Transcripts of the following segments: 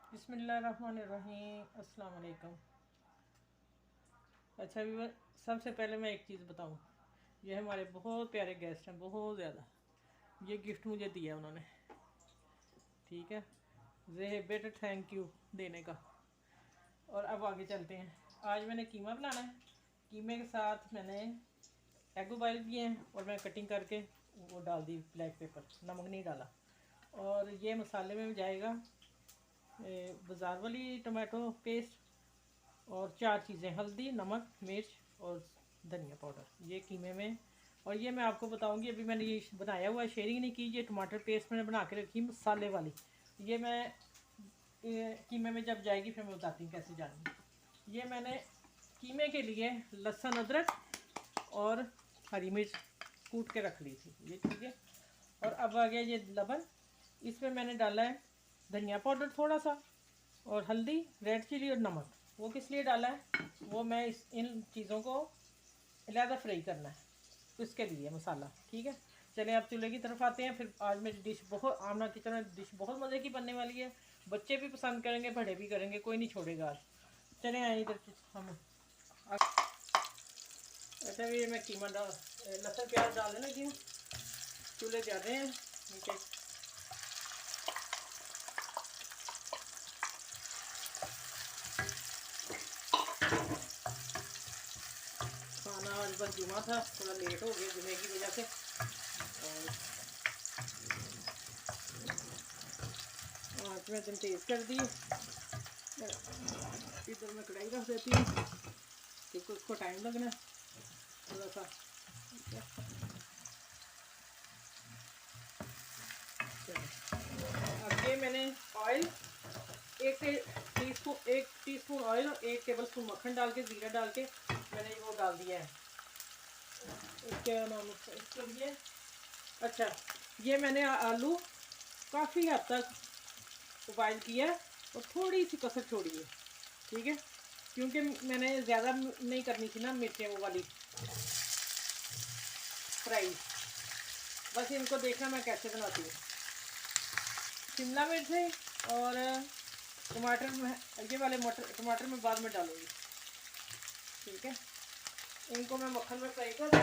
बिस्मिल्लाहिर्रहमानिर्रहीम, अस्सलाम वालेकुम। अच्छा व्यूअर, सबसे पहले मैं एक चीज़ बताऊं। ये हमारे बहुत प्यारे गेस्ट हैं, बहुत ज़्यादा। ये गिफ्ट मुझे दिया उन्होंने, ठीक है। ज़े बेटर थैंक यू देने का। और अब आगे चलते हैं। आज मैंने कीमा बनाना है। कीमे के साथ मैंने एग बॉयल किए हैं और मैं कटिंग करके वो डाल दी ब्लैक पेपर, नमक नहीं डाला। और ये मसाले में जाएगा बाज़ार वाली टमाटो पेस्ट और 4 चीज़ें, हल्दी, नमक, मिर्च और धनिया पाउडर, ये कीमे में। और ये मैं आपको बताऊंगी, अभी मैंने ये बनाया हुआ है, शेयरिंग नहीं की। ये टमाटर पेस्ट मैंने बना के रखी मसाले वाली, ये मैं कीमे में जब जाएगी फिर मैं बताती हूँ कैसे जानी। ये मैंने कीमे के लिए लहसुन, अदरक और हरी मिर्च कूट के रख ली थी, ये ठीक है। और अब आ गया ये लबन। इसमें मैंने डाला है धनिया पाउडर थोड़ा सा और हल्दी, रेड चिली और नमक। वो किस लिए डाला है, वो मैं इन चीज़ों को अलहदा फ्राई करना है, तो इसके लिए मसाला, ठीक है। चलिए आप चूल्हे की तरफ आते हैं। फिर आज मेरी डिश बहुत, आमना किचन में डिश बहुत मज़े की बनने वाली है। बच्चे भी पसंद करेंगे, बड़े भी करेंगे, कोई नहीं छोड़ेगा आज। चले आए इधर हम। अच्छा भी मैं कीमा डाल, लहसुन प्याज डालने लगी हूँ। चूल्हे जा रहे हैं नीचे। खाना आज बस जुमा था, थोड़ा लेट हो गया जुमे की वजह से। और आज मैं दिन तेज़ कर दी। इधर मैं कढ़ाई रख देती हूँ क्योंकि उसको टाइम लगना थोड़ा सा। अब ये मैंने ऑयल एक टीस्पून ऑयल और 1 टेबलस्पून मक्खन डाल के, ज़ीरा डाल के मैंने वो डाल दिया है। क्या नाम इसके लिए, अच्छा, ये मैंने आलू काफ़ी हद तक बॉयल किया और थोड़ी सी कसर छोड़ी है, ठीक है। क्योंकि मैंने ज़्यादा नहीं करनी थी ना मिर्चें वो वाली फ्राई, बस इनको देखना मैं कैसे बनाती हूँ। शिमला मिर्च है और टमाटर में, ये वाले टमाटर मैं बाद में डालूँगी, ठीक है। इनको मैं मक्खन में फ्राई कर दूँ।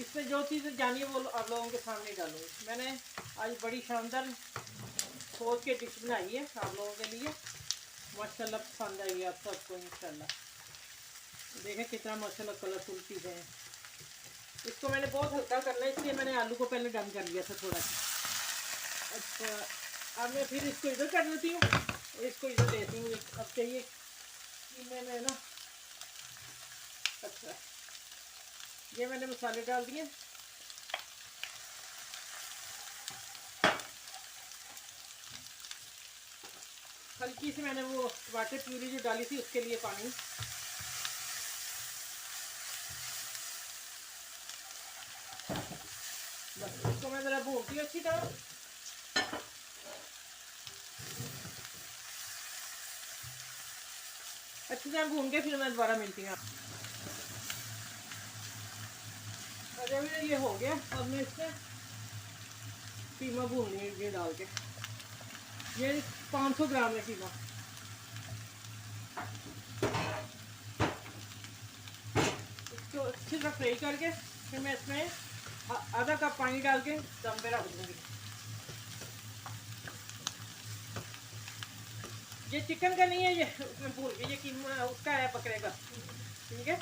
इसमें जो चीज़ें जानी है वो आप लोगों के सामने डालूँगी। मैंने आज बड़ी शानदार सोच के डिश बनाई है आप लोगों के लिए। माशाल्लाह पसंद आएगी आप सबको इंशाल्लाह। देखें कितना माशाल्लाह कलरफुल चीज़ें हैं। इसको मैंने बहुत हल्का करना है, इसलिए मैंने आलू को पहले डन कर लिया था थोड़ा सा। अच्छा, अब मैं फिर इसको इधर कर देती हूँ और इसको इधर देती हूँ। अब चाहिए कीमे में ना। अच्छा, ये मैंने मसाले डाल दिए। हल्की सी मैंने वो टमाटर प्यूरी जो डाली थी उसके लिए पानी। बस इसको मैं ज़रा भूनती हूँ अच्छी तरह। अच्छी तरह भून के फिर मैं दोबारा मिलती हूँ। अरे मेरा ये हो गया। अब मैं इसमें कीमा भून ये डाल के, ये 500 ग्राम है कीमा। इसको अच्छी तरह फ्राई करके फिर मैं इसमें आधा कप पानी डाल के दम पे रख दूँगी। ये चिकन का नहीं है, ये उसमें भूल गई, ये कीमा उसका है, बकरे का, ठीक है।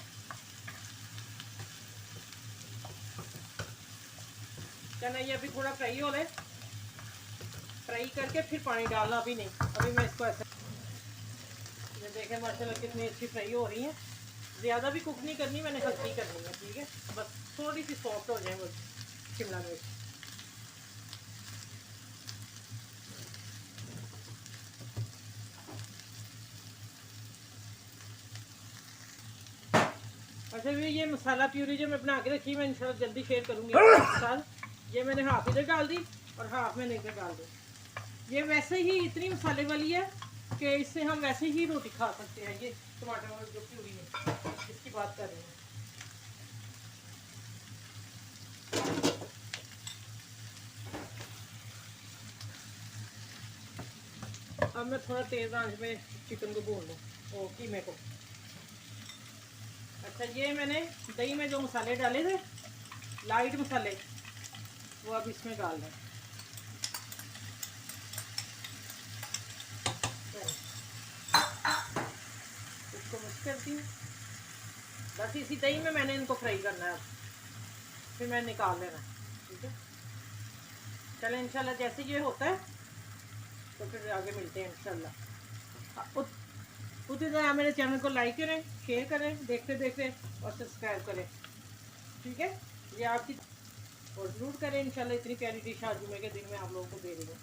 चना ये अभी थोड़ा फ्राई हो रहा है, फ्राई करके फिर पानी डालना अभी नहीं। अभी मैं इसको ऐसे, ये देखें माशाल्लाह कितनी अच्छी फ्राई हो रही है। ज़्यादा भी कुक नहीं करनी, मैंने हल्की करनी है, ठीक है। बस थोड़ी सी सॉफ्ट हो जाए वो शिमला मिर्च। अच्छा भी ये मसाला प्यूरी जो मैं बना के रखी, मैं इंशाल्लाह जल्दी शेयर करूँगी आपके साथ। ये मैंने हाफ इधर डाल दी और हाफ मैंने इधर डाल दी। ये वैसे ही इतनी मसाले वाली है कि इससे हम वैसे ही रोटी खा सकते हैं। ये टमाटर जो प्यूरी है इसकी बात कर रहे हैं। अब मैं थोड़ा तेज़ आंच में चिकन को भून लूँ, ओ कीमे को। अच्छा, ये मैंने दही में जो मसाले डाले थे, लाइट मसाले, वो अब इसमें डाल दें। इसको मिक्स करती हूँ। बस इसी दही में मैंने इनको फ्राई करना है, फिर मैं निकाल लेना। ठीक है, चलें इंशाल्लाह जैसे ये होता है तो फिर आगे मिलते हैं इंशाल्लाह। उसी तरह मेरे चैनल को लाइक करें, शेयर करें देखते देखते, और सब्सक्राइब करें। ठीक है, ये आपकी, और ज़रूर करें इंशाल्लाह। इतनी प्यारी डिश आज जुमे के दिन में आप लोगों को दे देंगे।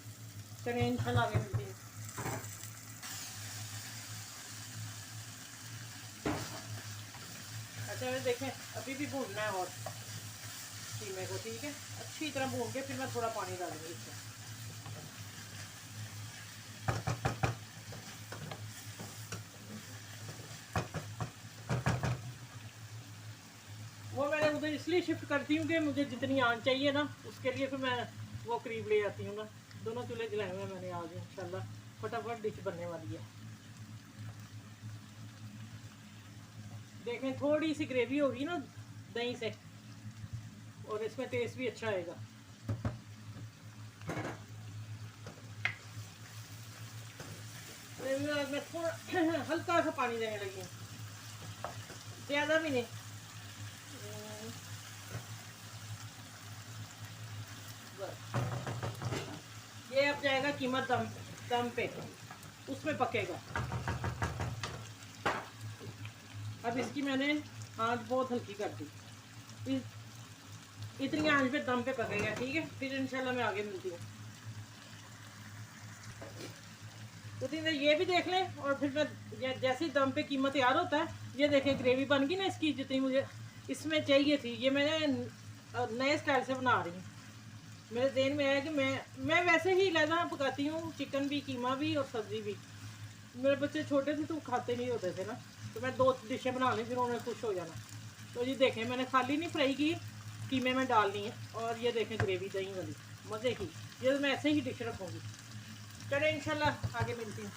चलें इंशाल्लाह आगे मिलती है। अच्छा, मैं देखें अभी भी भूनना है और कीमे को। ठीक है, अच्छी तरह भून के फिर मैं थोड़ा पानी डालूंगी इसमें। वो मैंने उधर इसलिए शिफ्ट करती हूँ कि मुझे जितनी आंच चाहिए ना, उसके लिए फिर मैं वो करीब ले आती हूँ ना। दोनों चूल्हे जलाए हुए मैंने आज, इंशाल्लाह फटाफट डिश बनने वाली है। देखें थोड़ी सी ग्रेवी होगी ना दही से, और इसमें टेस्ट भी अच्छा आएगा। मैं थोड़ा हल्का सा पानी देने लगी हूँ, ज़्यादा भी नहीं। ये अब जाएगा कीमा दम पे, उसमें पकेगा। अब इसकी मैंने आंच बहुत हल्की कर दी, इतनी आंच पे दम पे पकेगा। ठीक है, फिर इंशाल्लाह मैं आगे मिलती हूँ। तो ये भी देख लें, और फिर मैं जैसे ही दम पे कीमा तैयार होता है, ये देखें ग्रेवी बन गई ना इसकी, जितनी मुझे इसमें चाहिए थी। ये मैंने नए स्टाइल से बना रही हूँ। मेरे ज़हन में आया कि मैं वैसे ही लहदा पकाती हूँ, चिकन भी, कीमा भी और सब्ज़ी भी। मेरे बच्चे छोटे थे तो खाते नहीं होते थे ना, तो मैं 2 डिशें बना ली, फिर उन्हें खुश हो जाना। तो ये देखें मैंने खाली नहीं फ्राई की, कीमे में डालनी है। और ये देखें ग्रेवी दही वाली मज़े की, ये तो मैं ऐसे ही डिश रखूँगी। चले इंशाल्लाह आगे मिलती हूँ।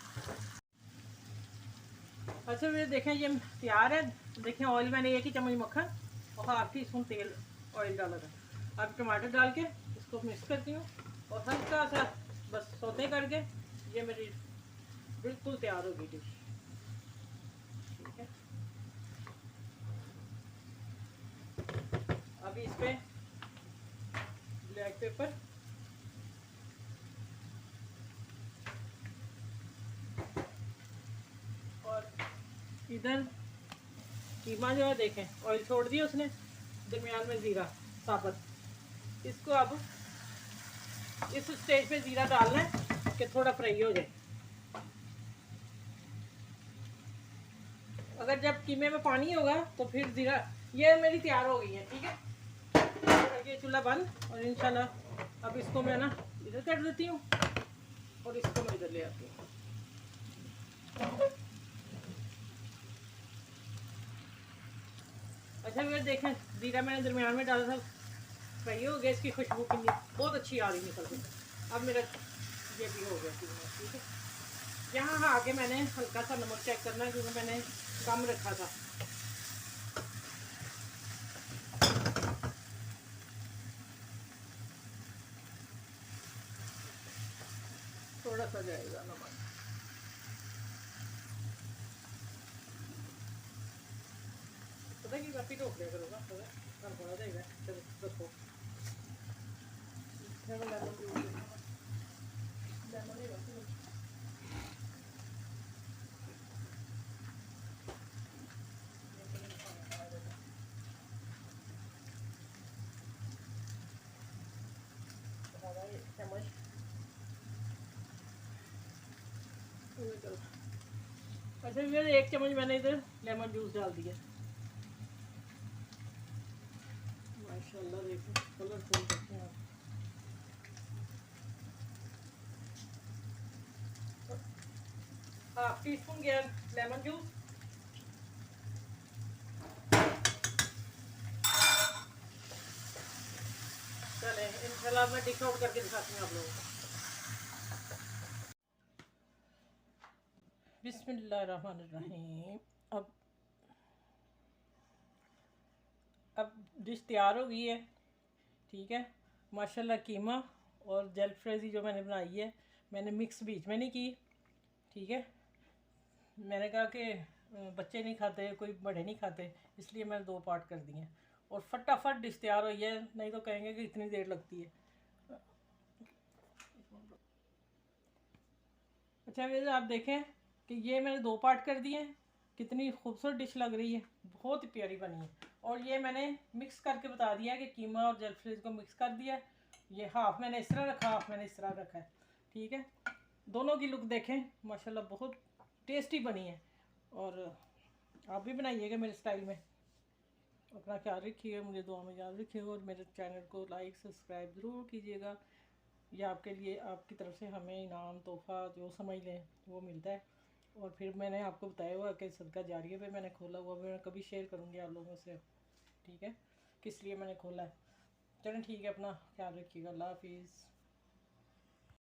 अच्छा, ये देखें ये तैयार है। देखें ऑयल मैंने 1 ही चम्मच मक्खन और ½ टीस्पून तेल ऑयल डाला था। अब टमाटर डाल के इसको मिक्स करती हूँ, और हल्का सा बस सौते करके ये मेरी बिल्कुल तैयार होगी डिश। ठीक है, अभी इस पर ब्लैक पेपर, और इधर कीमा जो है देखें ऑयल छोड़ दिया उसने, दरमियान में ज़ीरा साबुत। इसको अब इस स्टेज पे ज़ीरा डालना है कि थोड़ा फ्राई हो जाए। अगर जब कीमे में पानी होगा तो फिर ज़ीरा, ये मेरी तैयार हो गई है। ठीक है, ये चूल्हा बंद, और इंशाल्लाह अब इसको मैं ना इधर कर देती हूँ, और इसको मैं इधर ले आती हूँ। अच्छा, फिर देखें ज़ीरा मैंने दरमियान में डाला था, फ्राई हो गया, इसकी खुशबू कितनी बहुत अच्छी आ रही निकल के। अब मेरा ये भी हो गया। ठीक है, यहाँ आगे मैंने हल्का सा नमक चेक करना है, क्योंकि मैंने कम रखा था। थोड़ा सा जाएगा नमक। पता है कि काफ़ी टोक दिया करूँगा, थोड़ा जाएगा। चलो रखो, चम्मच। अच्छा, फिर 1 चम्मच मैंने इधर लेमन जूस डाल दिया। माशाल्लाह देखो कलरफुल करते हैं। ½ टीस्पून गया लेमन जूस। चले इंशाल्लाह मैं डिश आउट करके दिखाती हूँ आप लोगों को। बिस्मिल्लाहिर्रहमानिर्रहीम। अब डिश तैयार हो गई है, ठीक है। माशाल्लाह कीमा और जलफ्रेजी जो मैंने बनाई है, मैंने मिक्स बीच में नहीं की, ठीक है। मैंने कहा कि बच्चे नहीं खाते, कोई बड़े नहीं खाते, इसलिए मैंने 2 पार्ट कर दिए हैं। और फटाफट डिश तैयार हुई है, नहीं तो कहेंगे कि इतनी देर लगती है। अच्छा वैसे आप देखें कि ये मैंने 2 पार्ट कर दिए हैं, कितनी खूबसूरत डिश लग रही है, बहुत ही प्यारी बनी है। और ये मैंने मिक्स करके बता दिया कि कीमा और जलफ्रेज को मिक्स कर दिया। ये हाफ मैंने इस तरह रखा, हाफ मैंने इस तरह रखा है, ठीक है। दोनों की लुक देखें, माशाल्लाह बहुत टेस्टी बनी है। और आप भी बनाइएगा मेरे स्टाइल में। अपना ख्याल रखिएगा, मुझे दुआ में याद रखिएगा, और मेरे चैनल को लाइक सब्सक्राइब ज़रूर कीजिएगा। ये आपके लिए, आपकी तरफ से हमें इनाम तोहफ़ा जो समझ लें वो मिलता है। और फिर मैंने आपको बताया हुआ कि सदका जारिया पे मैंने खोला हुआ, मैं कभी शेयर करूँगी आप लोगों से, ठीक है, किस लिए मैंने खोला है। चलें ठीक है, अपना ख्याल रखिएगा, अल्लाह हाफिज़।